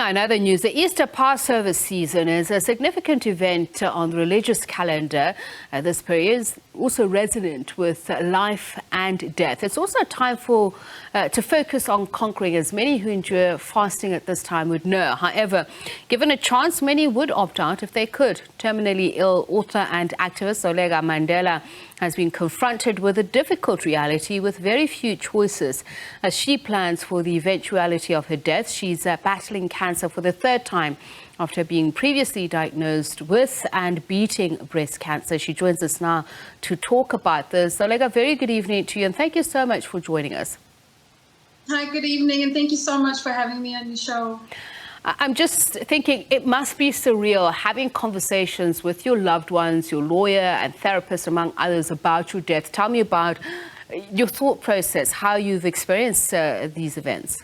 Now, in other news, the Easter Passover season is a significant event on the religious calendar. This period is also resonant with life and death. It's also a time to focus on conquering, as many who endure fasting at this time would know. However, given a chance, many would opt out if they could. Terminally ill author and activist Zoleka Mandela has been confronted with a difficult reality with very few choices. As she plans for the eventuality of her death, she's battling cancer for the third time after being previously diagnosed with and beating breast cancer. She joins us now to talk about this. Zoleka, very good evening to you, and thank you so much for joining us. Hi, good evening, and thank you so much for having me on your show. I'm just thinking it must be surreal having conversations with your loved ones, your lawyer and therapist, among others, about your death. Tell me about your thought process, how you've experienced these events.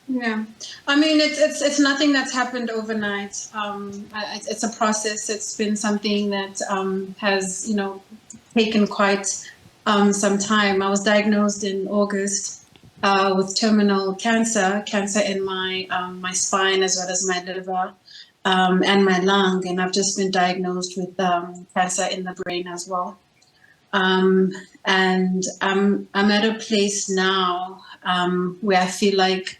Yeah, I mean, it's nothing that's happened overnight. It's a process. It's been something that has, taken quite some time. I was diagnosed in August with terminal cancer in my spine, as well as my liver and my lung, and I've just been diagnosed with cancer in the brain as well. And I'm at a place now where I feel like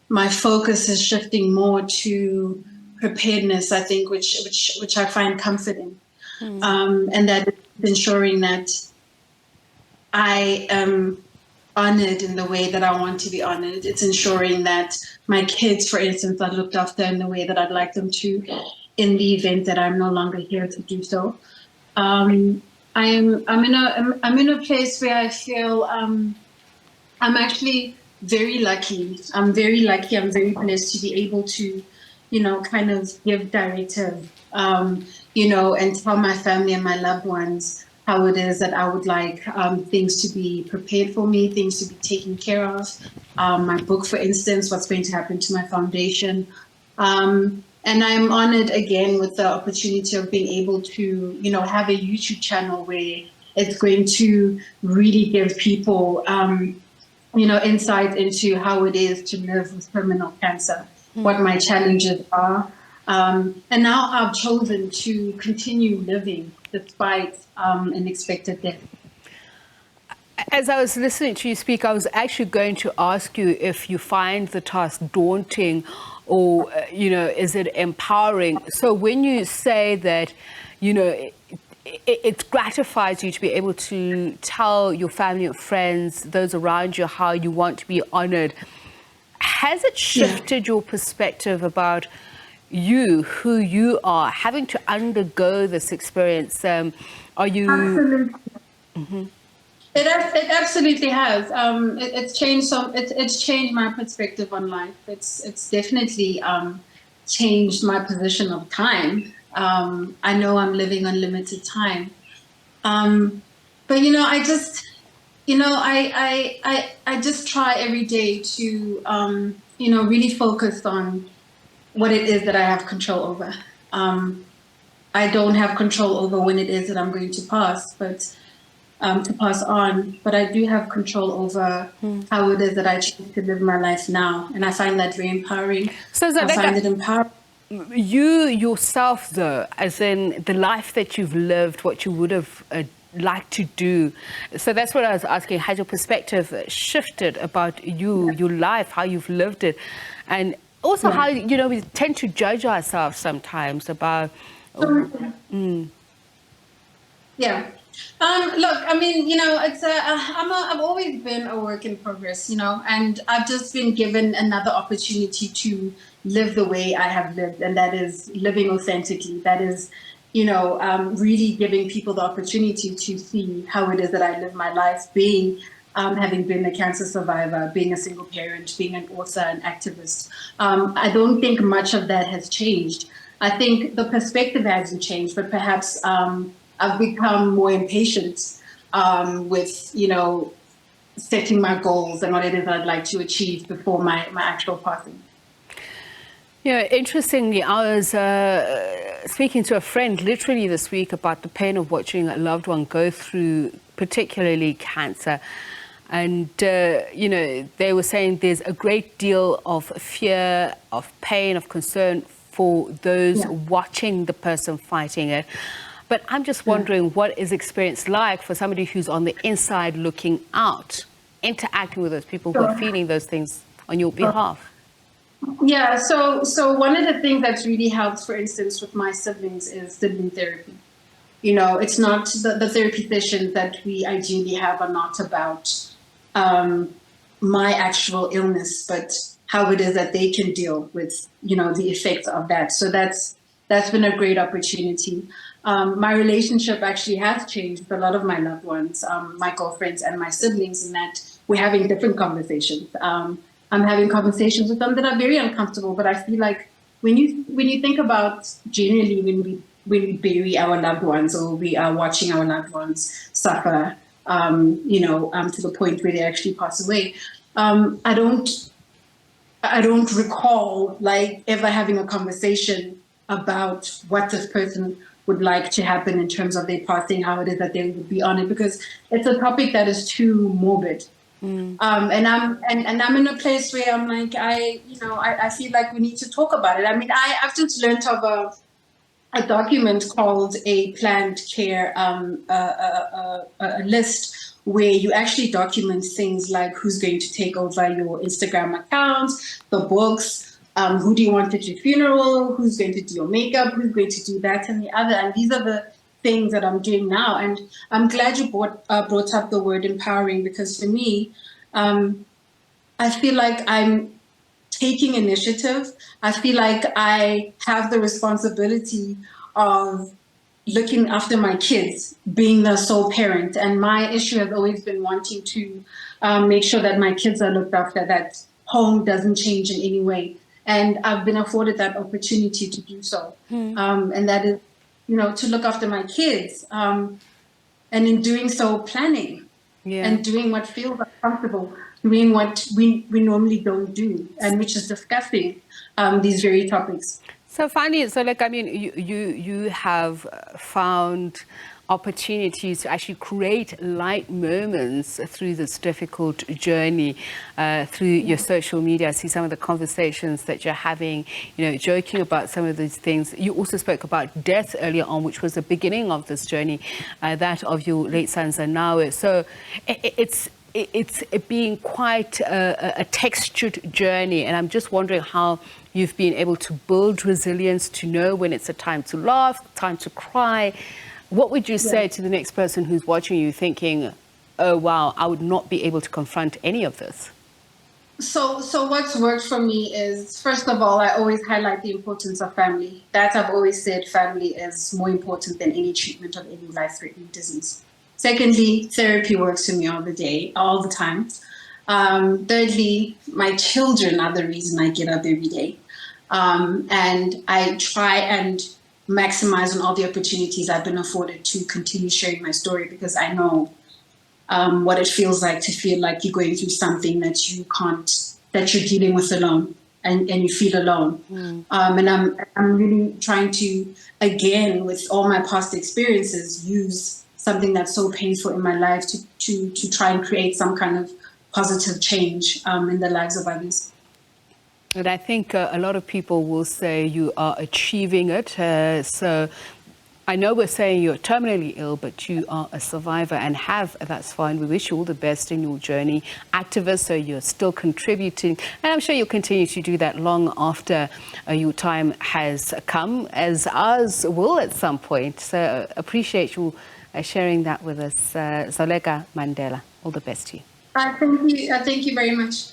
my focus is shifting more to preparedness, I think, which I find comforting, and that is ensuring that I am honored in the way that I want to be honored. It's ensuring that my kids, for instance, are looked after in the way that I'd like them to, in the event that I'm no longer here to do so. I'm in a place where I feel I'm actually very lucky. I'm very lucky. I'm very blessed to be able to, kind of give directive, and tell my family and my loved ones how it is that I would like things to be prepared for me, things to be taken care of. My book, for instance, what's going to happen to my foundation. And I'm honored again with the opportunity of being able to, have a YouTube channel where it's going to really give people, insight into how it is to live with terminal cancer, what my challenges are. And now I've chosen to continue living despite an expected death. As I was listening to you speak, I was actually going to ask you if you find the task daunting or, is it empowering? So when you say that, it gratifies you to be able to tell your family and friends, those around you, how you want to be honored, has it shifted your perspective about you, who you are, having to undergo this experience? Are you? Absolutely. Mm-hmm. It absolutely has. It's changed. It's changed my perspective on life. It's definitely changed my position of time. I know I'm living on limited time, but I just, I just try every day to, really focus on what it is that I have control over. I don't have control over when it is that I'm going to pass, but to pass on. But I do have control over how it is that I choose to live my life now, and I find that very empowering. So I find it empowering. You yourself, though, as in the life that you've lived, what you would have liked to do. So that's what I was asking. Has your perspective shifted about you, your life, how you've lived it, and also how we tend to judge ourselves sometimes about. Yeah. Look, I mean, it's I've always been a work in progress, and I've just been given another opportunity to live the way I have lived, and that is living authentically. That is, really giving people the opportunity to see how it is that I live my life, being, having been a cancer survivor, being a single parent, being an author, an activist. I don't think much of that has changed. I think the perspective hasn't changed, but perhaps I've become more impatient with, setting my goals and what it is I'd like to achieve before my actual passing. Yeah, interestingly, I was speaking to a friend literally this week about the pain of watching a loved one go through particularly cancer. And, you know, they were saying there's a great deal of fear, of pain, of concern for those watching the person fighting it. But I'm just wondering what is experience like for somebody who's on the inside looking out, interacting with those people who are feeling those things on your behalf. Yeah, so one of the things that's really helped, for instance, with my siblings is sibling therapy. You know, it's not the therapy sessions that we ideally have are not about my actual illness, but how it is that they can deal with, you know, the effects of that. So that's been a great opportunity. My relationship actually has changed with a lot of my loved ones, my girlfriends and my siblings, in that we're having different conversations. I'm having conversations with them that are very uncomfortable, but I feel like when you think about generally when we bury our loved ones or we are watching our loved ones suffer, you know, to the point where they actually pass away, I don't recall like ever having a conversation about what this person would like to happen in terms of their passing, how it is that they would be on it, because it's a topic that is too morbid. And I'm in a place where I'm like, I feel like we need to talk about it. I mean, I've just learned of a document called a planned care a list, where you actually document things like who's going to take over your Instagram accounts, the books, who do you want at your funeral, who's going to do your makeup, who's going to do that and the other. And these are the things that I'm doing now. And I'm glad you brought up the word empowering, because for me, I feel like I'm taking initiative. I feel like I have the responsibility of looking after my kids, being the sole parent. And my issue has always been wanting to make sure that my kids are looked after, that home doesn't change in any way. And I've been afforded that opportunity to do so. And that is, you know, to look after my kids. And in doing so, planning and doing what feels uncomfortable, doing what we normally don't do, and which is discussing these very topics. So finally, so like, I mean, you have found opportunities to actually create light moments through this difficult journey, through your social media. I see some of the conversations that you're having, you know, joking about some of these things. You also spoke about death earlier on, which was the beginning of this journey, that of your late son Zanawe. So it's being quite a textured journey, and I'm just wondering how you've been able to build resilience, to know when it's a time to laugh, time to cry. What would you say to the next person who's watching you thinking, oh wow, I would not be able to confront any of this? So what's worked for me is, first of all, I always highlight the importance of family. That I've always said family is more important than any treatment of any life-threatening disease. Secondly, therapy works for me all the time. Thirdly, my children are the reason I get up every day. And I try and maximize on all the opportunities I've been afforded to continue sharing my story, because I know what it feels like to feel like you're going through something that you're dealing with alone, and you feel alone. And I'm really trying to, again, with all my past experiences, use something that's so painful in my life to try and create some kind of positive change in the lives of others. And I think a lot of people will say you are achieving it. So I know we're saying you're terminally ill, but you are a survivor and that's fine. We wish you all the best in your journey. Activist, so you're still contributing. And I'm sure you'll continue to do that long after your time has come, as ours will at some point. So appreciate you sharing that with us. Zoleka Mandela, all the best to you. Thank you very much.